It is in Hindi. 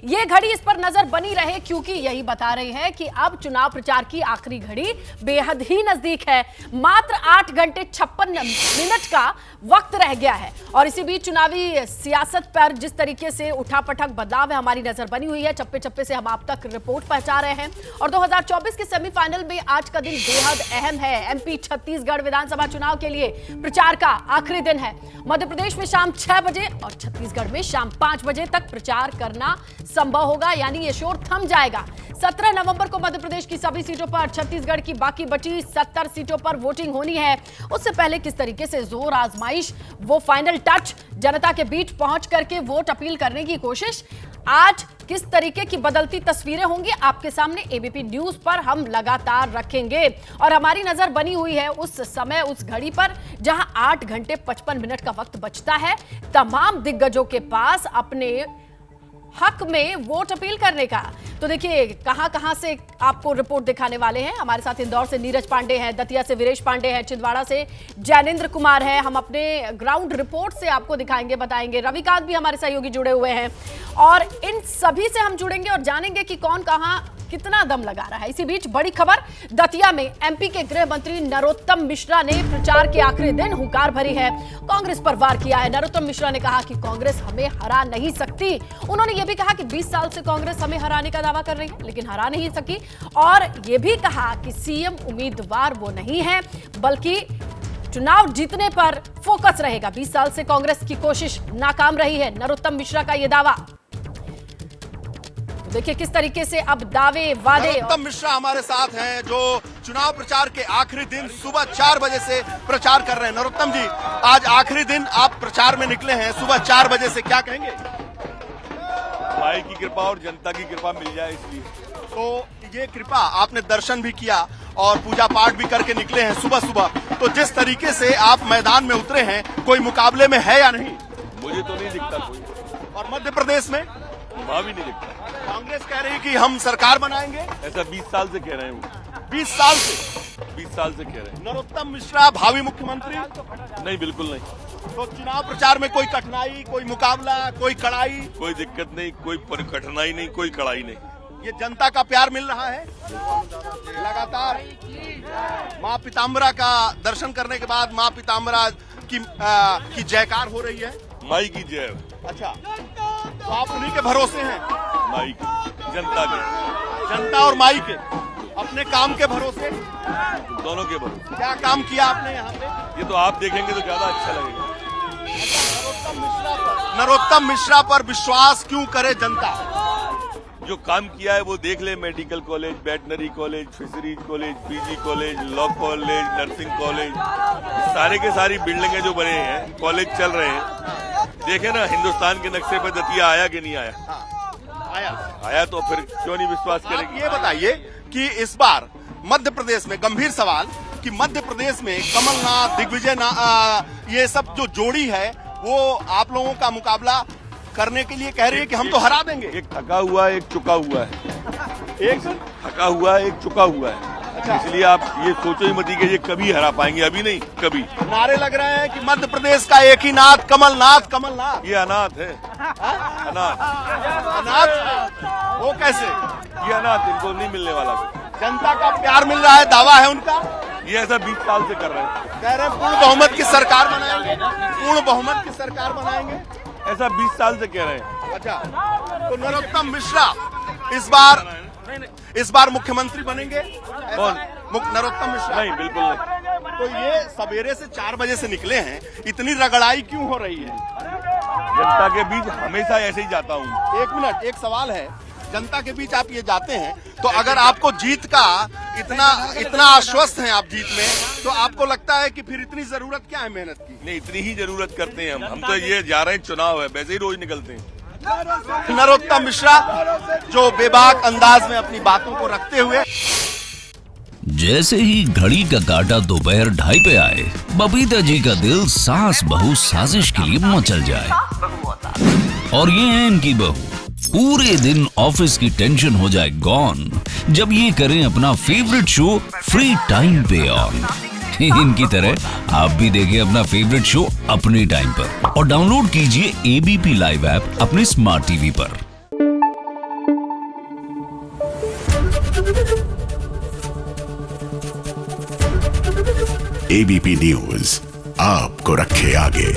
ये घड़ी इस पर नजर बनी रहे क्योंकि यही बता रही है कि अब चुनाव प्रचार की आखिरी घड़ी बेहद ही नजदीक है। मात्र 8 घंटे 56 मिनट का वक्त रह गया है और इसी बीच चुनावी सियासत पर जिस तरीके से उठापटक बदलाव है, हमारी नजर बनी हुई है। चप्पे चप्पे से हम आप तक रिपोर्ट पहुंचा रहे हैं और 2024 के सेमीफाइनल में आज का दिन बेहद अहम है। एमपी छत्तीसगढ़ विधानसभा चुनाव के लिए प्रचार का आखिरी दिन है। मध्य प्रदेश में शाम 6 बजे और छत्तीसगढ़ में शाम 5 बजे तक प्रचार करना संभव होगा, यानी ये शोर थम जाएगा। 17 नवंबर को मध्य प्रदेश की सभी सीटों पर, छत्तीसगढ़ की बाकी बची 70 सीटों पर वोटिंग होनी है। उससे पहले किस तरीके से जोर आजमाइश, वो फाइनल टच, जनता के बीच पहुंच करके वोट अपील करने की कोशिश, आज किस तरीके की बदलती तस्वीरें होंगी आपके सामने एबीपी न्यूज पर हम लगातार रखेंगे। और हमारी नजर बनी हुई है उस समय, उस घड़ी पर जहां 8 घंटे 55 मिनट का वक्त बचता है तमाम दिग्गजों के पास अपने हक में वोट अपील करने का। तो देखिए कहां से आपको रिपोर्ट दिखाने वाले हैं। हमारे साथ इंदौर से नीरज पांडे हैं, दतिया से वीरेश पांडे हैं, छिंदवाड़ा से जैनेन्द्र कुमार हैं। हम अपने ग्राउंड रिपोर्ट से आपको दिखाएंगे, बताएंगे। रविकांत भी हमारे सहयोगी जुड़े हुए हैं और इन सभी से हम जुड़ेंगे और जानेंगे कि कौन कहां कितना दम लगा रहा है। इसी बीच बड़ी खबर, दतिया में एमपी के गृह मंत्री नरोत्तम मिश्रा ने प्रचार के आखिरी दिन हुंकार भरी है, कांग्रेस पर वार किया है। नरोत्तम मिश्रा ने कहा कि कांग्रेस हमें हरा नहीं सकती। उन्होंने यह भी कहा कि 20 साल से कांग्रेस हमें हराने का दावा कर रही है लेकिन हरा नहीं सकी और यह भी कहा कि सीएम उम्मीदवार वो नहीं है बल्कि चुनाव जीतने पर फोकस रहेगा। 20 साल से कांग्रेस की कोशिश नाकाम रही है, नरोत्तम मिश्रा का यह दावा। देखिए किस तरीके से अब दावे वादे। नरोत्तम मिश्रा हमारे साथ हैं जो चुनाव प्रचार के आखिरी दिन सुबह 4 बजे से प्रचार कर रहे हैं। नरोत्तम जी, आज आखिरी दिन आप प्रचार में निकले हैं सुबह 4 बजे से, क्या कहेंगे? भाई की कृपा और जनता की कृपा मिल जाए इसलिए। तो ये कृपा, आपने दर्शन भी किया और पूजा पाठ भी करके निकले हैं सुबह सुबह, तो जिस तरीके से आप मैदान में उतरे हैं, कोई मुकाबले में है या नहीं? मुझे तो नहीं दिखता कोई। और मध्य प्रदेश में वहाँ भी नहीं दिखता। कांग्रेस कह रही है कि हम सरकार बनाएंगे, ऐसा 20 साल से कह रहे हैं वो। 20 साल से 20 साल से कह रहे हैं। नरोत्तम मिश्रा भावी मुख्यमंत्री? नहीं, बिल्कुल नहीं। तो चुनाव प्रचार में कोई कठिनाई, कोई मुकाबला, कोई कड़ाई? कोई दिक्कत नहीं, कोई कठिनाई नहीं, कोई कड़ाई नहीं। ये जनता का प्यार मिल रहा है लगातार। माँ पीताम्बरा का दर्शन करने के बाद माँ पीताम्बरा की जयकार हो रही है। माई की जय। अच्छा, तो आप उन्हीं के भरोसे हैं? माई की, जनता के। जनता और माई के, अपने काम के भरोसे? दोनों के भरोसे। क्या काम किया आपने यहाँ पे? ये तो आप देखेंगे तो ज्यादा अच्छा लगेगा। नरोत्तम मिश्रा पर विश्वास क्यों करे जनता? जो काम किया है वो देख ले। Medical college, veterinary college, fisheries college, PG college, law college, nursing college, सारे के सारी बिल्डिंगें जो बने हैं, कॉलेज चल रहे हैं। देखे ना हिंदुस्तान के नक्शे पर दतिया आया कि नहीं आया? आया तो फिर क्यों नहीं विश्वास करेंगे? ये बताइए कि इस बार मध्य प्रदेश में, गंभीर सवाल, कि मध्य प्रदेश में कमलनाथ, दिग्विजय ये सब जो जोड़ी है वो आप लोगों का मुकाबला करने के लिए कह रही है कि हम तो हरा देंगे। एक थका हुआ है, एक चुका हुआ है। एक थका हुआ है, एक चुका हुआ है। अच्छा, इसलिए आप ये सोचो ही मत कि ये कभी हरा पाएंगे, अभी नहीं, कभी। नारे लग रहे हैं कि मध्य प्रदेश का एक ही नाथ, कमलनाथ, कमलनाथ। ये अनाथ है। अनाथ। अनाथ वो कैसे? ये अनाथ, इनको नहीं मिलने वाला। जनता का प्यार मिल रहा है, दावा है उनका। ये ऐसा 20 साल से कर रहे हैं। कह रहे हैं पूर्ण बहुमत की सरकार बनाएंगे, पूर्ण बहुमत की सरकार बनाएंगे, ऐसा 20 साल से कह रहे हैं। अच्छा, तो नरोत्तम मिश्रा इस बार मुख्यमंत्री बनेंगे? कौन? नरोत्तम मिश्रा? नहीं, बिल्कुल नहीं। तो ये सवेरे से 4 बजे से निकले हैं, इतनी रगड़ाई क्यों हो रही है? जनता के बीच हमेशा ऐसे ही जाता हूँ। 1 मिनट, एक सवाल है। जनता के बीच आप ये जाते हैं तो अगर आपको जीत का इतना आश्वस्त हैं आप जीत में, तो आपको लगता है कि फिर इतनी जरूरत क्या है मेहनत की? नहीं, इतनी ही जरूरत करते हैं हम तो ये जा रहे हैं, चुनाव है, वैसे ही रोज निकलते हैं। नरोत्तम मिश्रा जो बेबाक अंदाज में अपनी बातों को रखते हुए। जैसे ही घड़ी का काटा दोपहर 2:30 पे आए, बबीता जी का दिल सास बहू साजिश के लिए मचल जाए। और ये है इनकी बहू, पूरे दिन ऑफिस की टेंशन हो जाए गॉन जब ये करें अपना फेवरेट शो फ्री टाइम पे ऑन। इनकी तरह आप भी देखें अपना फेवरेट शो अपने टाइम पर और डाउनलोड कीजिए एबीपी लाइव ऐप अपने स्मार्ट टीवी पर। एबीपी न्यूज आपको रखे आगे।